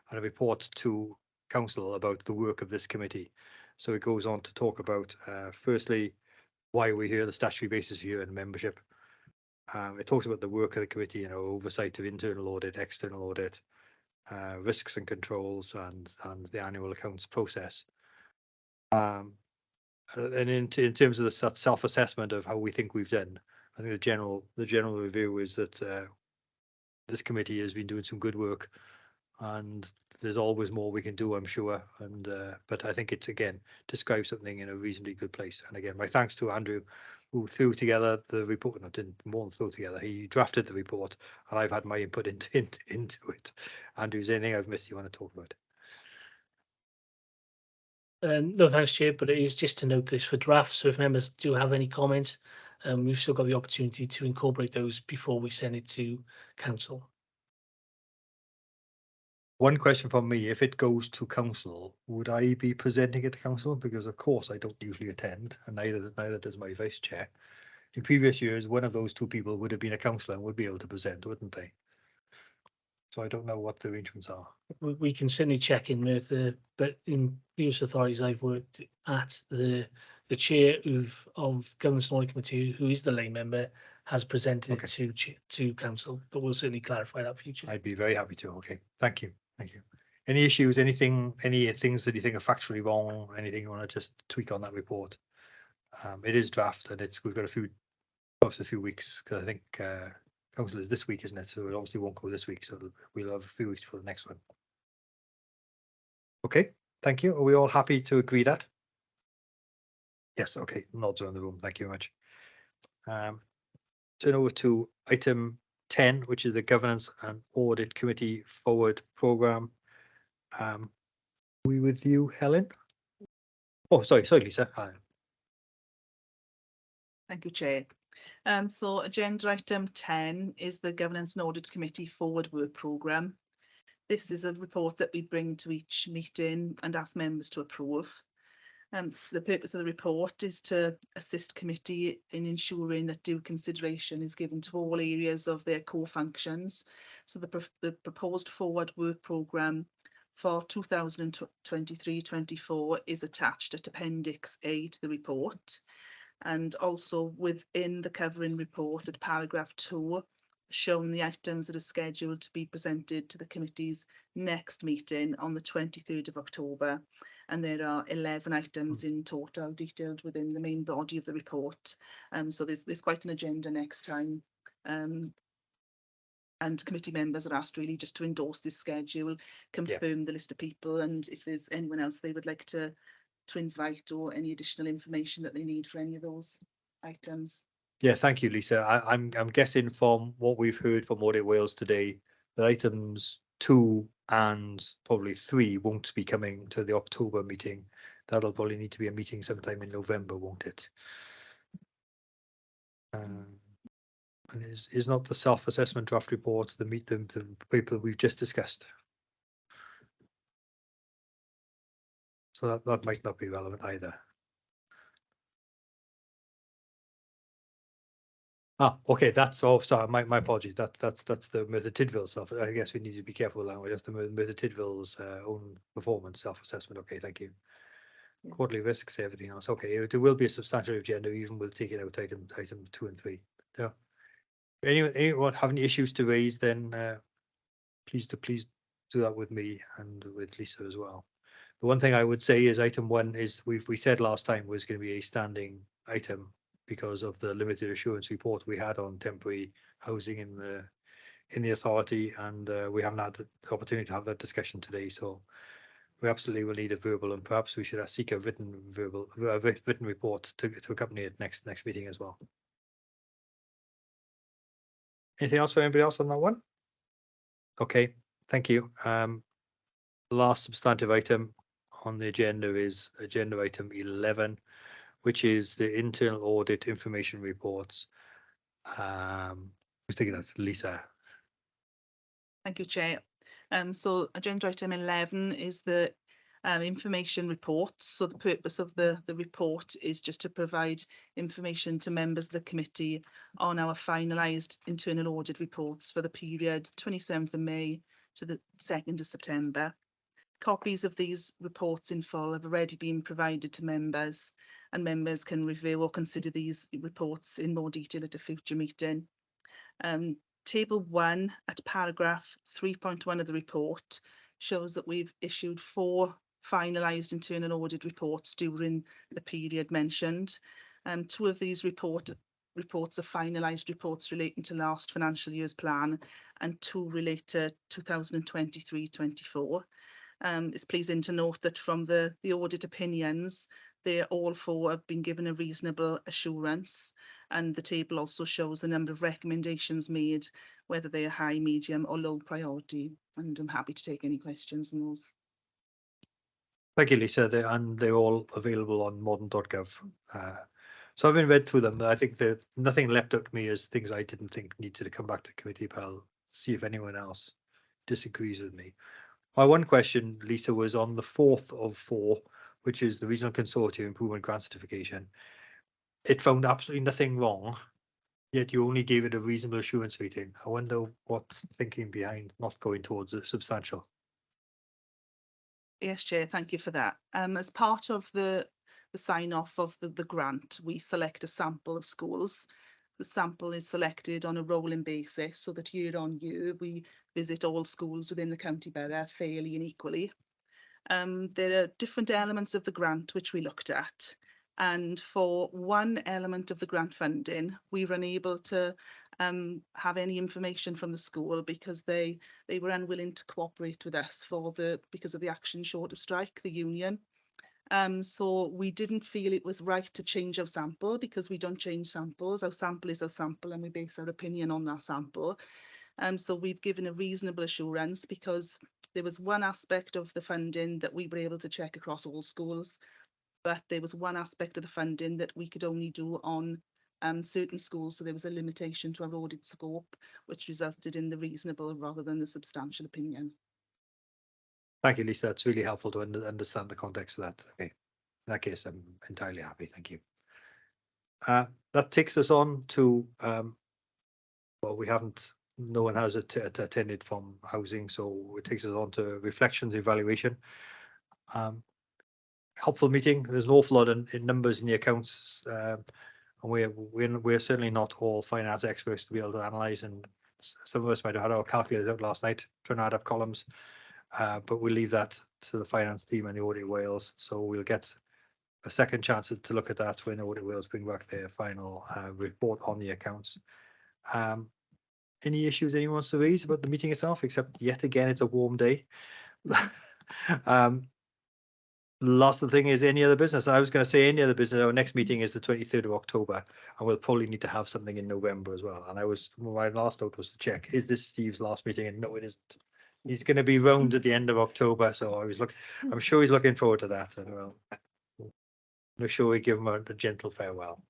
Speaker 1: and a report to council about the work of this committee. So it goes on to talk about firstly why we're here, the statutory basis here, and membership. It talks about the work of the committee, oversight of internal audit, external audit, risks and controls, and the annual accounts process. And in terms of that self-assessment of how we think we've done, I think the general review is that this committee has been doing some good work, and there's always more we can do, I'm sure. And but I think it's, again, describes something in a reasonably good place. And again, my thanks to Andrew, who threw together the report. No, didn't more than throw together. He drafted the report, and I've had my input into it. Andrew, is there anything I've missed you want to talk about?
Speaker 13: No, thanks, Chair, but it is just to note this for draft. So if members do have any comments, we've still got the opportunity to incorporate those before we send it to council.
Speaker 1: One question from me: if it goes to council, would I be presenting it to council? Because of course I don't usually attend, and neither does my vice chair. In previous years, one of those two people would have been a councillor and would be able to present, wouldn't they? So I don't know what the arrangements are.
Speaker 13: We can certainly check in with but in previous authorities I've worked at, the chair of Governance and Audit Committee, who is the lay member, has presented it to council, but we'll certainly clarify that future.
Speaker 1: I'd be very happy to. Okay, thank you. Any issues, any things that you think are factually wrong, anything you want to just tweak on that report? It is draft, and we've got a few weeks, because I think council is this week, isn't it? So it obviously won't go this week, so we'll have a few weeks for the next one. Okay, thank you. Are we all happy to agree that? Yes, okay, nods around the room. Thank you very much. Turn over to item 10, which is the Governance and Audit Committee Forward Programme. We with you, Helen? Oh, sorry, Lisa. Hi.
Speaker 14: Thank you, Chair. So agenda item 10 is the Governance and Audit Committee Forward Work Programme. This is a report that we bring to each meeting and ask members to approve. The purpose of the report is to assist committee in ensuring that due consideration is given to all areas of their core functions. So the proposed forward work programme for 2023-24 is attached at Appendix A to the report. And also within the covering report at paragraph 2, shown the items that are scheduled to be presented to the committee's next meeting on the 23rd of October. And there are 11 items in total detailed within the main body of the report. So there's quite an agenda next time. And committee members are asked really just to endorse this schedule, confirm the list of people, and if there's anyone else they would like to invite, or any additional information that they need for any of those items.
Speaker 1: Yeah, thank you, Lisa. I'm guessing from what we've heard from Audit Wales today, that items 2 and probably 3 won't be coming to the October meeting. That'll probably need to be a meeting sometime in November, won't it? And is not the self-assessment draft report the paper we've just discussed? So that might not be relevant either. Ah, okay, that's all. Sorry, my apologies. That's the Merthyr Tydfil self. I guess we need to be careful with language. That's the Merthyr Tydfil's own performance self-assessment. Okay, thank you.
Speaker 14: Yeah.
Speaker 1: Quarterly risks, everything else. Okay, there will be a substantial agenda even with taking out item 2 and 3. Yeah. Anyone have any issues to raise? Then please do that with me and with Lisa as well. The one thing I would say is item 1 is we said last time was going to be a standing item because of the limited assurance report we had on temporary housing in the authority, and we haven't had the opportunity to have that discussion today. So we absolutely will need a verbal, and perhaps we should seek a written written report to accompany it next meeting as well. Anything else for anybody else on that one? Okay, thank you. Last substantive item on the agenda is agenda item 11, which is the internal audit information reports. Who's taking that? Lisa.
Speaker 14: Thank you, Chair. So agenda item 11 is the information report. So the purpose of the report is just to provide information to members of the committee on our finalised internal audit reports for the period 27th of May to the 2nd of September. Copies of these reports in full have already been provided to members, and members can review or consider these reports in more detail at a future meeting. Table 1 at paragraph 3.1 of the report shows that we've issued 4 finalised internal audit reports during the period mentioned. 2 of these reports are finalised reports relating to last financial year's plan, and 2 relate to 2023-24. It's pleasing to note that from the audit opinions, all 4 have been given a reasonable assurance, and the table also shows the number of recommendations made, whether they are high, medium or low priority, and I'm happy to take any questions on those.
Speaker 1: Thank you, Lisa. They're all available on modern.gov. So I've read through them. I think that nothing leapt out to me as things I didn't think needed to come back to committee, but I'll see if anyone else disagrees with me. My one question, Lisa, was on the 4th of 4, which is the Regional Consortium Improvement Grant Certification. It found absolutely nothing wrong, yet you only gave it a reasonable assurance rating. I wonder what's thinking behind not going towards a substantial.
Speaker 14: Yes, Chair, thank you for that. As part of the sign-off of the grant, we select a sample of schools. The sample is selected on a rolling basis so that year on year we visit all schools within the county borough fairly and equally. There are different elements of the grant which we looked at, and for one element of the grant funding we were unable to have any information from the school because they were unwilling to cooperate with us because of the action short of strike, the union. So we didn't feel it was right to change our sample because we don't change samples. Our sample is our sample and we base our opinion on that sample. So we've given a reasonable assurance because there was one aspect of the funding that we were able to check across all schools, but there was one aspect of the funding that we could only do on certain schools. So there was a limitation to our audit scope, which resulted in the reasonable rather than the substantial opinion.
Speaker 1: Thank you, Lisa. That's really helpful to understand the context of that. Okay. In that case, I'm entirely happy. Thank you. That takes us on to, well, no one has attended from housing, so it takes us on to reflections, evaluation. Helpful meeting. There's an awful lot in numbers in the accounts, and we're certainly not all finance experts to be able to analyse, and some of us might have had our calculators out last night trying to add up columns. But we'll leave that to the finance team and the Audit Wales. So we'll get a second chance to look at that when Audit Wales bring back their final report on the accounts. Any issues anyone wants to raise about the meeting itself, except yet again, it's a warm day. last thing is any other business. I was going to say any other business. Our next meeting is the 23rd of October, and we'll probably need to have something in November as well. And my last note was to check, is this Steve's last meeting? And no, it isn't. He's going to be round at the end of October, so I'm sure he's looking forward to that. And well, make sure we give him a gentle farewell.